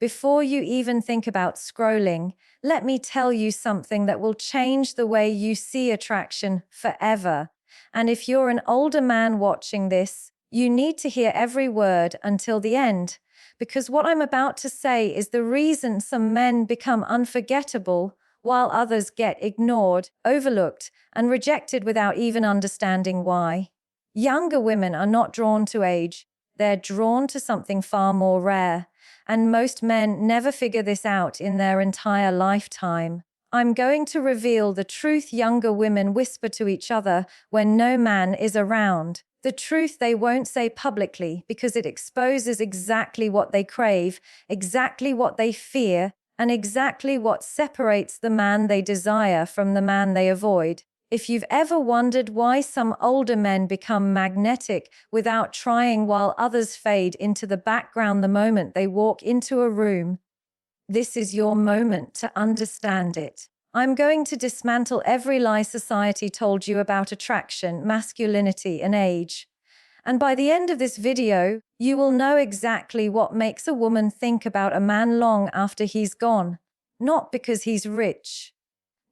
Before you even think about scrolling, let me tell you something that will change the way you see attraction forever. And if you're an older man watching this, you need to hear every word until the end, because what I'm about to say is the reason some men become unforgettable while others get ignored, overlooked, and rejected without even understanding why. Younger women are not drawn to age, they're drawn to something far more rare, and most men never figure this out in their entire lifetime. I'm going to reveal the truth younger women whisper to each other when no man is around. The truth they won't say publicly because it exposes exactly what they crave, exactly what they fear, and exactly what separates the man they desire from the man they avoid. If you've ever wondered why some older men become magnetic without trying while others fade into the background the moment they walk into a room, this is your moment to understand it. I'm going to dismantle every lie society told you about attraction, masculinity, and age. And by the end of this video, you will know exactly what makes a woman think about a man long after he's gone. Not because he's rich,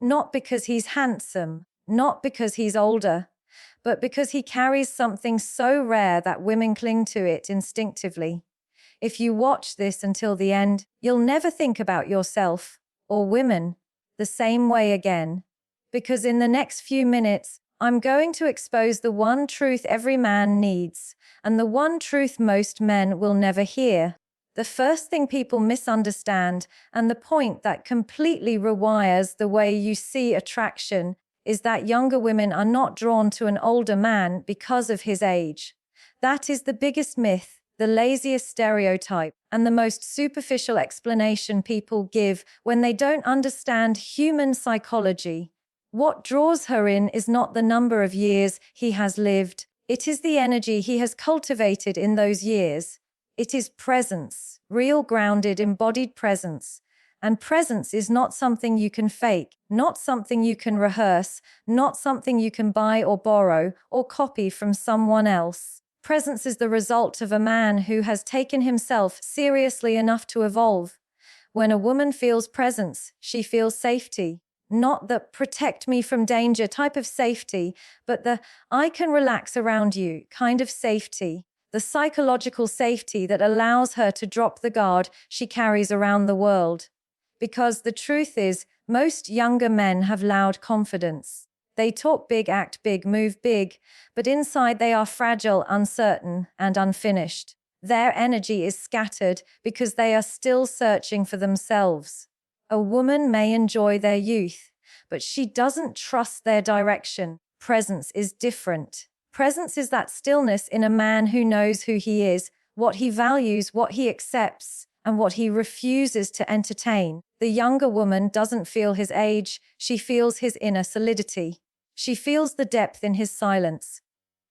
not because he's handsome, not because he's older, but because he carries something so rare that women cling to it instinctively. If you watch this until the end, you'll never think about yourself or women the same way again. Because in the next few minutes, I'm going to expose the one truth every man needs, and the one truth most men will never hear. The first thing people misunderstand, and the point that completely rewires the way you see attraction, is that younger women are not drawn to an older man because of his age. That is the biggest myth, the laziest stereotype, and the most superficial explanation people give when they don't understand human psychology. What draws her in is not the number of years he has lived, it is the energy he has cultivated in those years. It is presence, real grounded embodied presence. And presence is not something you can fake, not something you can rehearse, not something you can buy or borrow or copy from someone else. Presence is the result of a man who has taken himself seriously enough to evolve. When a woman feels presence, she feels safety. Not the protect me from danger type of safety, but the I can relax around you kind of safety. The psychological safety that allows her to drop the guard she carries around the world. Because the truth is, most younger men have loud confidence. They talk big, act big, move big, but inside they are fragile, uncertain, and unfinished. Their energy is scattered because they are still searching for themselves. A woman may enjoy their youth, but she doesn't trust their direction. Presence is different. Presence is that stillness in a man who knows who he is, what he values, what he accepts, and what he refuses to entertain. The younger woman doesn't feel his age, she feels his inner solidity. She feels the depth in his silence.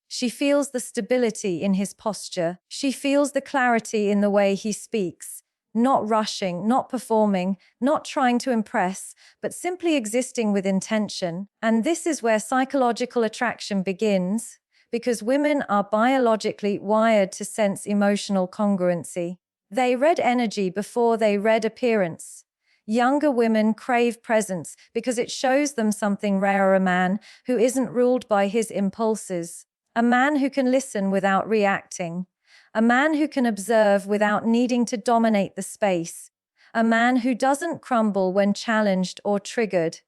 She feels the stability in his posture. She feels the clarity in the way he speaks. Not rushing, not performing, not trying to impress, but simply existing with intention. And this is where psychological attraction begins, because women are biologically wired to sense emotional congruency. They read energy before they read appearance. Younger women crave presence because it shows them something rare: a man who isn't ruled by his impulses, a man who can listen without reacting, a man who can observe without needing to dominate the space, a man who doesn't crumble when challenged or triggered.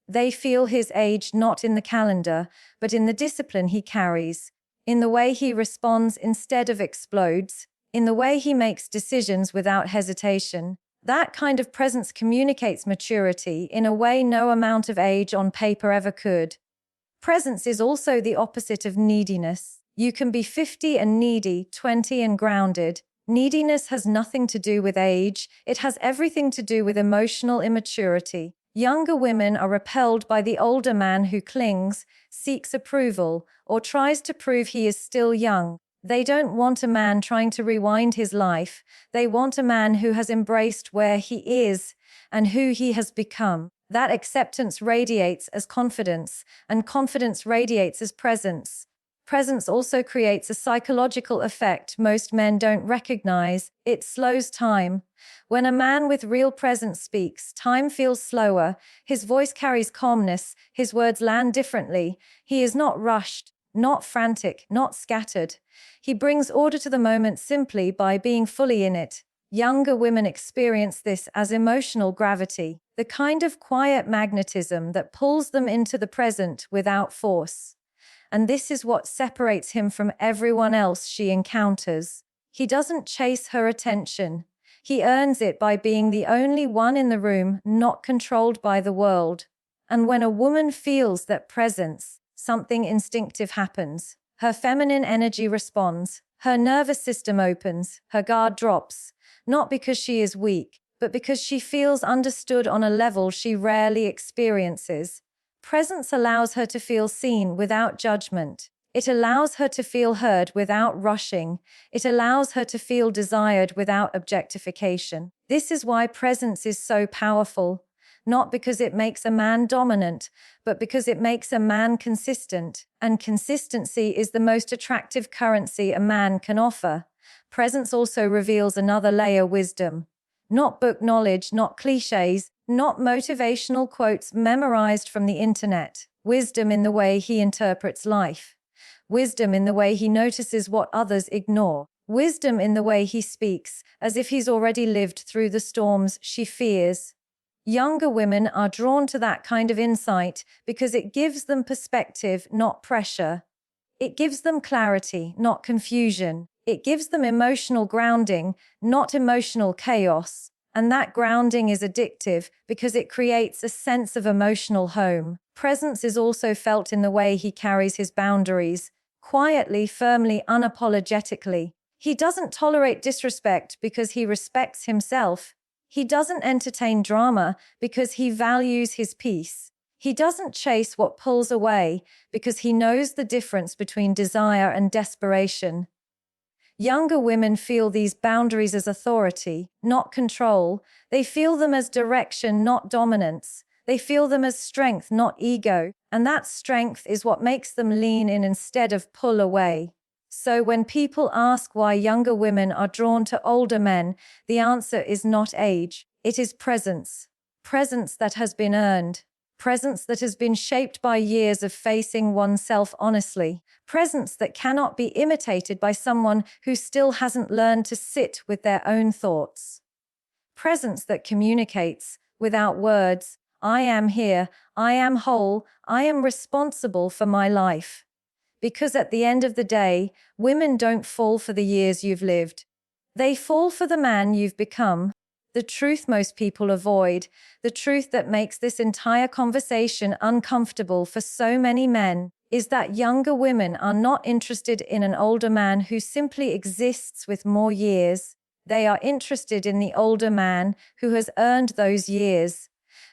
They feel his age not in the calendar, but in the discipline he carries, in the way he responds instead of explodes, in the way he makes decisions without hesitation. That kind of presence communicates maturity in a way no amount of age on paper ever could. Presence is also the opposite of neediness. You can be 50 and needy, 20 and grounded. Neediness has nothing to do with age, it has everything to do with emotional immaturity. Younger women are repelled by the older man who clings, seeks approval, or tries to prove he is still young. They don't want a man trying to rewind his life. They want a man who has embraced where he is and who he has become. That acceptance radiates as confidence, and confidence radiates as presence. Presence also creates a psychological effect most men don't recognize. It slows time. When a man with real presence speaks, time feels slower. His voice carries calmness. His words land differently. He is not rushed, not frantic, not scattered. He brings order to the moment simply by being fully in it. Younger women experience this as emotional gravity, the kind of quiet magnetism that pulls them into the present without force. And this is what separates him from everyone else she encounters. He doesn't chase her attention. He earns it by being the only one in the room, not controlled by the world. And when a woman feels that presence, something instinctive happens. Her feminine energy responds. Her nervous system opens. Her guard drops. Not because she is weak, but because she feels understood on a level she rarely experiences. Presence allows her to feel seen without judgment. It allows her to feel heard without rushing. It allows her to feel desired without objectification. This is why presence is so powerful. Not because it makes a man dominant, but because it makes a man consistent. And consistency is the most attractive currency a man can offer. Presence also reveals another layer: wisdom. Not book knowledge, not cliches, not motivational quotes memorized from the internet. Wisdom in the way he interprets life. Wisdom in the way he notices what others ignore. Wisdom in the way he speaks, as if he's already lived through the storms she fears. Younger women are drawn to that kind of insight because it gives them perspective, not pressure. It gives them clarity, not confusion. It gives them emotional grounding, not emotional chaos. And that grounding is addictive because it creates a sense of emotional home. Presence is also felt in the way he carries his boundaries, quietly, firmly, unapologetically. He doesn't tolerate disrespect because he respects himself. He doesn't entertain drama because he values his peace. He doesn't chase what pulls away because he knows the difference between desire and desperation. Younger women feel these boundaries as authority, not control. They feel them as direction, not dominance. They feel them as strength, not ego. And that strength is what makes them lean in instead of pull away. So when people ask why younger women are drawn to older men, the answer is not age. It is presence. Presence that has been earned. Presence that has been shaped by years of facing oneself honestly. Presence that cannot be imitated by someone who still hasn't learned to sit with their own thoughts. Presence that communicates, without words, I am here, I am whole, I am responsible for my life. Because at the end of the day, women don't fall for the years you've lived. They fall for the man you've become. The truth most people avoid, the truth that makes this entire conversation uncomfortable for so many men, is that younger women are not interested in an older man who simply exists with more years. They are interested in the older man who has earned those years,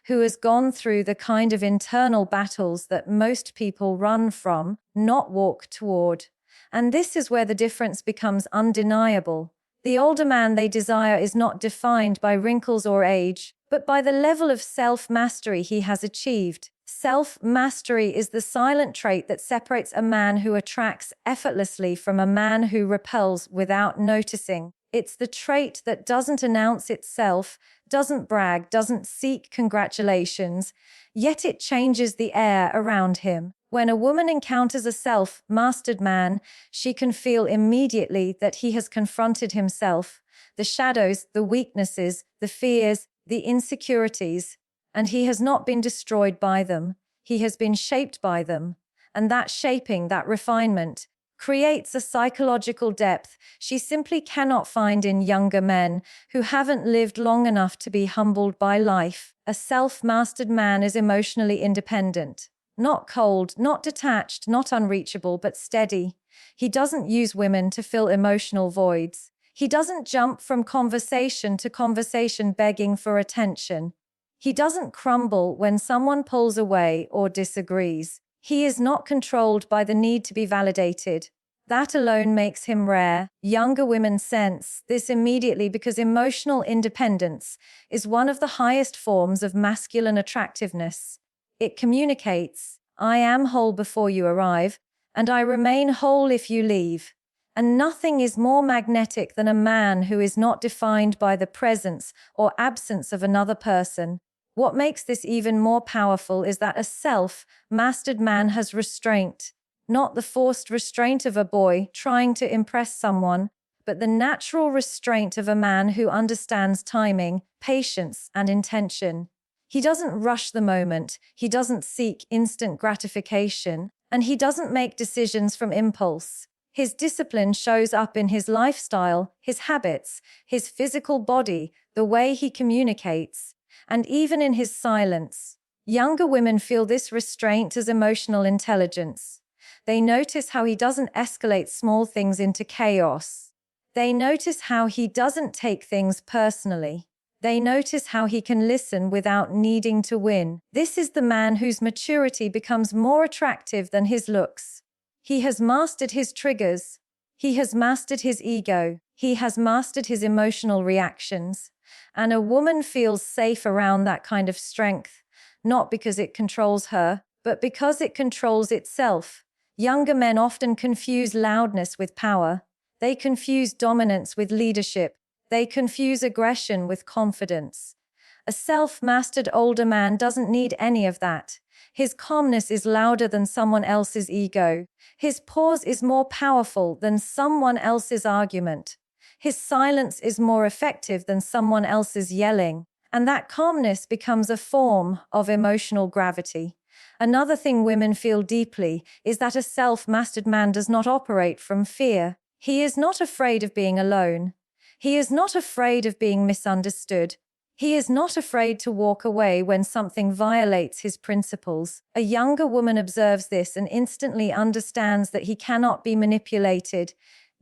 who has gone through the kind of internal battles that most people run from, not walk toward. And this is where the difference becomes undeniable. The older man they desire is not defined by wrinkles or age, but by the level of self-mastery he has achieved. Self-mastery is the silent trait that separates a man who attracts effortlessly from a man who repels without noticing. It's the trait that doesn't announce itself, doesn't brag, doesn't seek congratulations, yet it changes the air around him. When a woman encounters a self-mastered man, she can feel immediately that he has confronted himself, the shadows, the weaknesses, the fears, the insecurities, and he has not been destroyed by them. He has been shaped by them. And that shaping, that refinement, creates a psychological depth she simply cannot find in younger men who haven't lived long enough to be humbled by life. A self-mastered man is emotionally independent. Not cold, not detached, not unreachable, but steady. He doesn't use women to fill emotional voids. He doesn't jump from conversation to conversation begging for attention. He doesn't crumble when someone pulls away or disagrees. He is not controlled by the need to be validated. That alone makes him rare. Younger women sense this immediately because emotional independence is one of the highest forms of masculine attractiveness. It communicates, I am whole before you arrive, and I remain whole if you leave. And nothing is more magnetic than a man who is not defined by the presence or absence of another person. What makes this even more powerful is that a self-mastered man has restraint, not the forced restraint of a boy trying to impress someone, but the natural restraint of a man who understands timing, patience, and intention. He doesn't rush the moment, he doesn't seek instant gratification, and he doesn't make decisions from impulse. His discipline shows up in his lifestyle, his habits, his physical body, the way he communicates, and even in his silence. Younger women feel this restraint as emotional intelligence. They notice how he doesn't escalate small things into chaos. They notice how he doesn't take things personally. They notice how he can listen without needing to win. This is the man whose maturity becomes more attractive than his looks. He has mastered his triggers. He has mastered his ego. He has mastered his emotional reactions. And a woman feels safe around that kind of strength, not because it controls her, but because it controls itself. Younger men often confuse loudness with power. They confuse dominance with leadership. They confuse aggression with confidence. A self-mastered older man doesn't need any of that. His calmness is louder than someone else's ego. His pause is more powerful than someone else's argument. His silence is more effective than someone else's yelling. And that calmness becomes a form of emotional gravity. Another thing women feel deeply is that a self-mastered man does not operate from fear. He is not afraid of being alone. He is not afraid of being misunderstood. He is not afraid to walk away when something violates his principles. A younger woman observes this and instantly understands that he cannot be manipulated,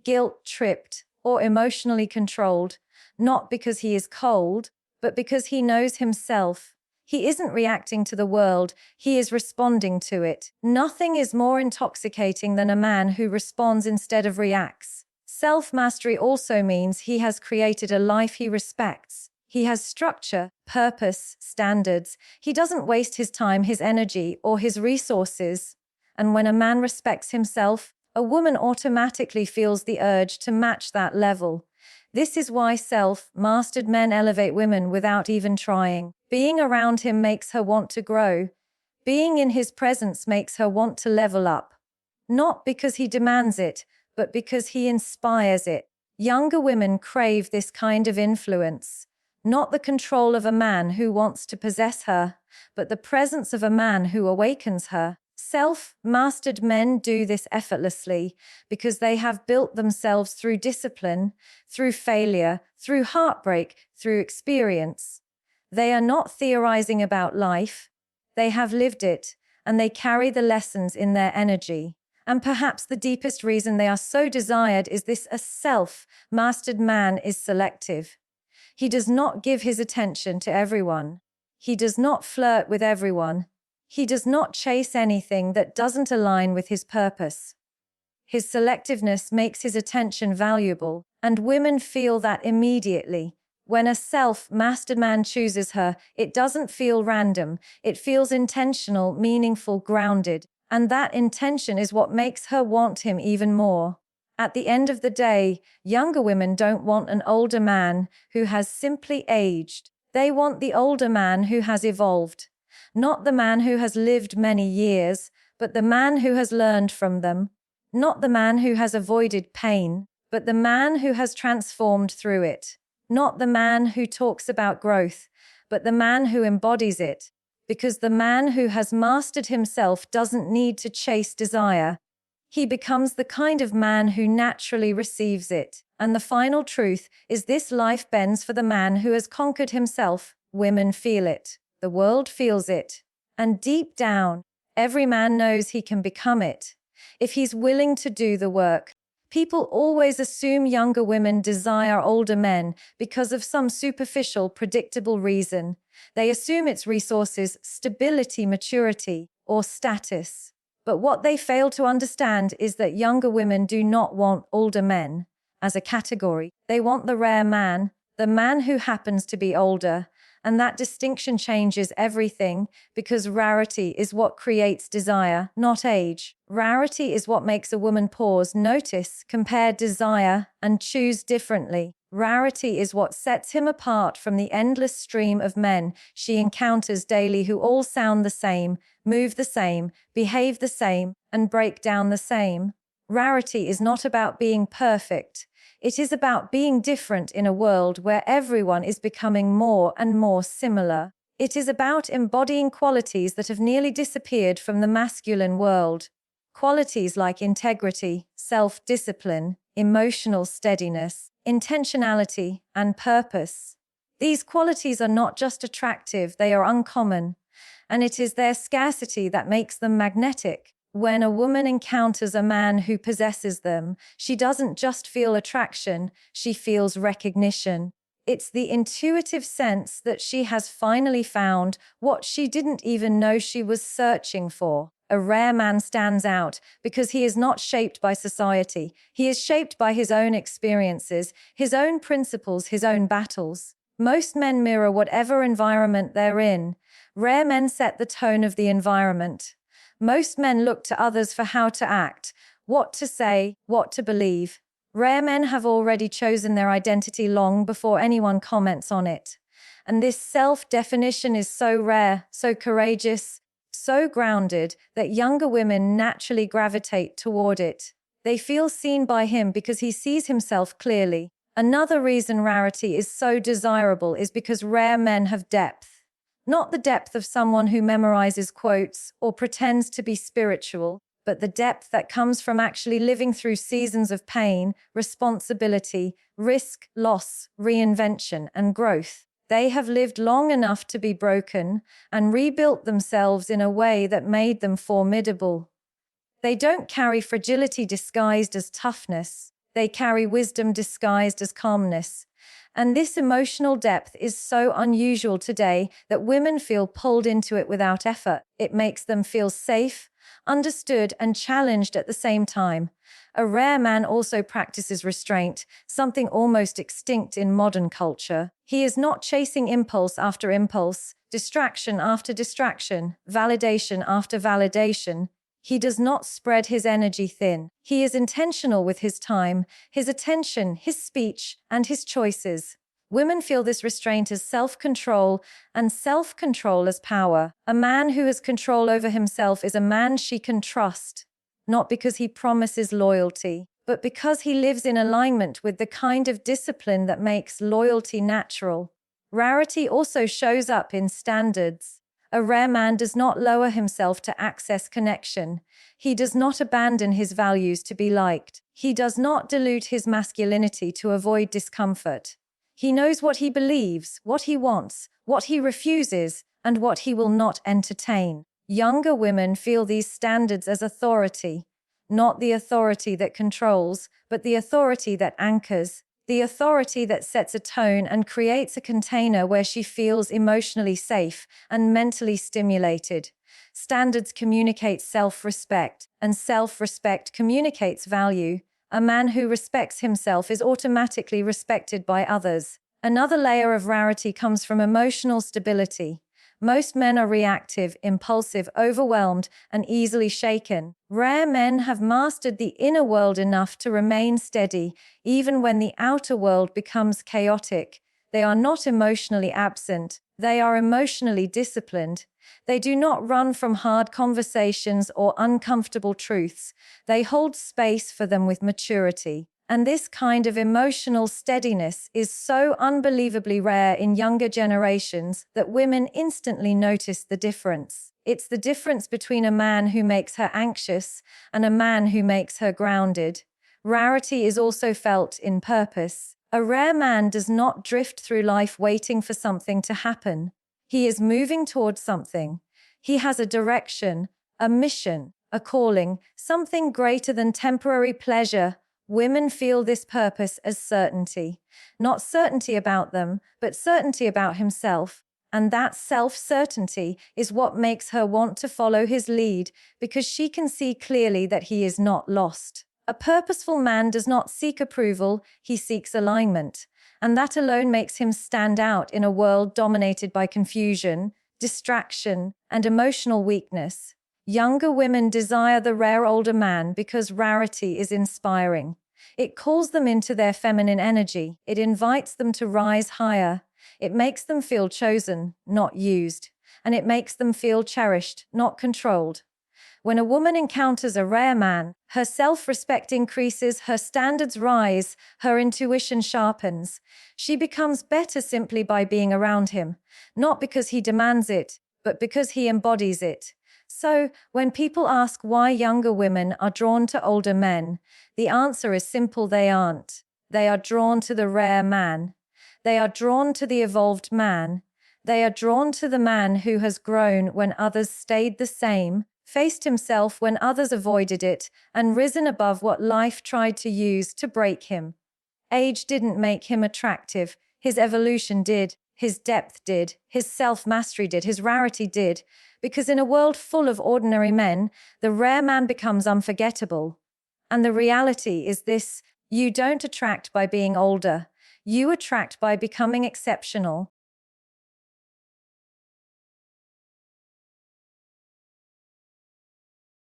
guilt-tripped, or emotionally controlled, not because he is cold, but because he knows himself. He isn't reacting to the world, he is responding to it. Nothing is more intoxicating than a man who responds instead of reacts. Self-mastery also means he has created a life he respects. He has structure, purpose, standards. He doesn't waste his time, his energy, or his resources. And when a man respects himself, a woman automatically feels the urge to match that level. This is why self-mastered men elevate women without even trying. Being around him makes her want to grow. Being in his presence makes her want to level up. Not because he demands it, but because he inspires it. Younger women crave this kind of influence. Not the control of a man who wants to possess her, but the presence of a man who awakens her. Self-mastered men do this effortlessly because they have built themselves through discipline, through failure, through heartbreak, through experience. They are not theorizing about life. They have lived it, and they carry the lessons in their energy. And perhaps the deepest reason they are so desired is this: a self-mastered man is selective. He does not give his attention to everyone. He does not flirt with everyone. He does not chase anything that doesn't align with his purpose. His selectiveness makes his attention valuable, and women feel that immediately. When a self-mastered man chooses her, it doesn't feel random. It feels intentional, meaningful, grounded. And that intention is what makes her want him even more. At the end of the day, younger women don't want an older man who has simply aged. They want the older man who has evolved. Not the man who has lived many years, but the man who has learned from them. Not the man who has avoided pain, but the man who has transformed through it. Not the man who talks about growth, but the man who embodies it. Because the man who has mastered himself doesn't need to chase desire. He becomes the kind of man who naturally receives it. And the final truth is this: life bends for the man who has conquered himself. Women feel it. The world feels it. And deep down, every man knows he can become it if he's willing to do the work. People always assume younger women desire older men because of some superficial, predictable reason. They assume it's resources, stability, maturity, or status. But what they fail to understand is that younger women do not want older men as a category. They want the rare man, the man who happens to be older. And that distinction changes everything because rarity is what creates desire, not age. Rarity is what makes a woman pause, notice, compare, desire, and choose differently. Rarity is what sets him apart from the endless stream of men she encounters daily who all sound the same, move the same, behave the same, and break down the same. Rarity is not about being perfect. It is about being different in a world where everyone is becoming more and more similar. It is about embodying qualities that have nearly disappeared from the masculine world. Qualities like integrity, self-discipline, emotional steadiness, intentionality, and purpose. These qualities are not just attractive, they are uncommon, and it is their scarcity that makes them magnetic. When a woman encounters a man who possesses them, she doesn't just feel attraction, she feels recognition. It's the intuitive sense that she has finally found what she didn't even know she was searching for. A rare man stands out because he is not shaped by society. He is shaped by his own experiences, his own principles, his own battles. Most men mirror whatever environment they're in. Rare men set the tone of the environment. Most men look to others for how to act, what to say, what to believe. Rare men have already chosen their identity long before anyone comments on it. And this self-definition is so rare, so courageous, so grounded that younger women naturally gravitate toward it. They feel seen by him because he sees himself clearly. Another reason rarity is so desirable is because rare men have depth. Not the depth of someone who memorizes quotes or pretends to be spiritual, but the depth that comes from actually living through seasons of pain, responsibility, risk, loss, reinvention, and growth. They have lived long enough to be broken and rebuilt themselves in a way that made them formidable. They don't carry fragility disguised as toughness. They carry wisdom disguised as calmness. And this emotional depth is so unusual today that women feel pulled into it without effort. It makes them feel safe, understood, and challenged at the same time. A rare man also practices restraint, something almost extinct in modern culture. He is not chasing impulse after impulse, distraction after distraction, validation after validation. He does not spread his energy thin. He is intentional with his time, his attention, his speech, and his choices. Women feel this restraint as self-control and self-control as power. A man who has control over himself is a man she can trust, not because he promises loyalty, but because he lives in alignment with the kind of discipline that makes loyalty natural. Rarity also shows up in standards. A rare man does not lower himself to access connection. He does not abandon his values to be liked. He does not dilute his masculinity to avoid discomfort. He knows what he believes, what he wants, what he refuses, and what he will not entertain. Younger women feel these standards as authority, not the authority that controls, but the authority that anchors. The authority that sets a tone and creates a container where she feels emotionally safe and mentally stimulated. Standards communicate self-respect, and self-respect communicates value. A man who respects himself is automatically respected by others. Another layer of rarity comes from emotional stability. Most men are reactive, impulsive, overwhelmed, and easily shaken. Rare men have mastered the inner world enough to remain steady, even when the outer world becomes chaotic. They are not emotionally absent. They are emotionally disciplined. They do not run from hard conversations or uncomfortable truths. They hold space for them with maturity. And this kind of emotional steadiness is so unbelievably rare in younger generations that women instantly notice the difference. It's the difference between a man who makes her anxious and a man who makes her grounded. Rarity is also felt in purpose. A rare man does not drift through life waiting for something to happen. He is moving towards something. He has a direction, a mission, a calling, something greater than temporary pleasure. Women feel this purpose as certainty. Not certainty about them, but certainty about himself. And that self-certainty is what makes her want to follow his lead, because she can see clearly that he is not lost. A purposeful man does not seek approval, he seeks alignment. And that alone makes him stand out in a world dominated by confusion, distraction, and emotional weakness. Younger women desire the rare older man because rarity is inspiring. It calls them into their feminine energy. It invites them to rise higher. It makes them feel chosen, not used. And it makes them feel cherished, not controlled. When a woman encounters a rare man, her self-respect increases, her standards rise, her intuition sharpens. She becomes better simply by being around him, not because he demands it, but because he embodies it. So, when people ask why younger women are drawn to older men, the answer is simple: they aren't. They are drawn to the rare man. They are drawn to the evolved man. They are drawn to the man who has grown when others stayed the same, faced himself when others avoided it, and risen above what life tried to use to break him. Age didn't make him attractive. His evolution did. His depth did. His self-mastery did. His rarity did. Because in a world full of ordinary men, the rare man becomes unforgettable. And the reality is this: you don't attract by being older. You attract by becoming exceptional.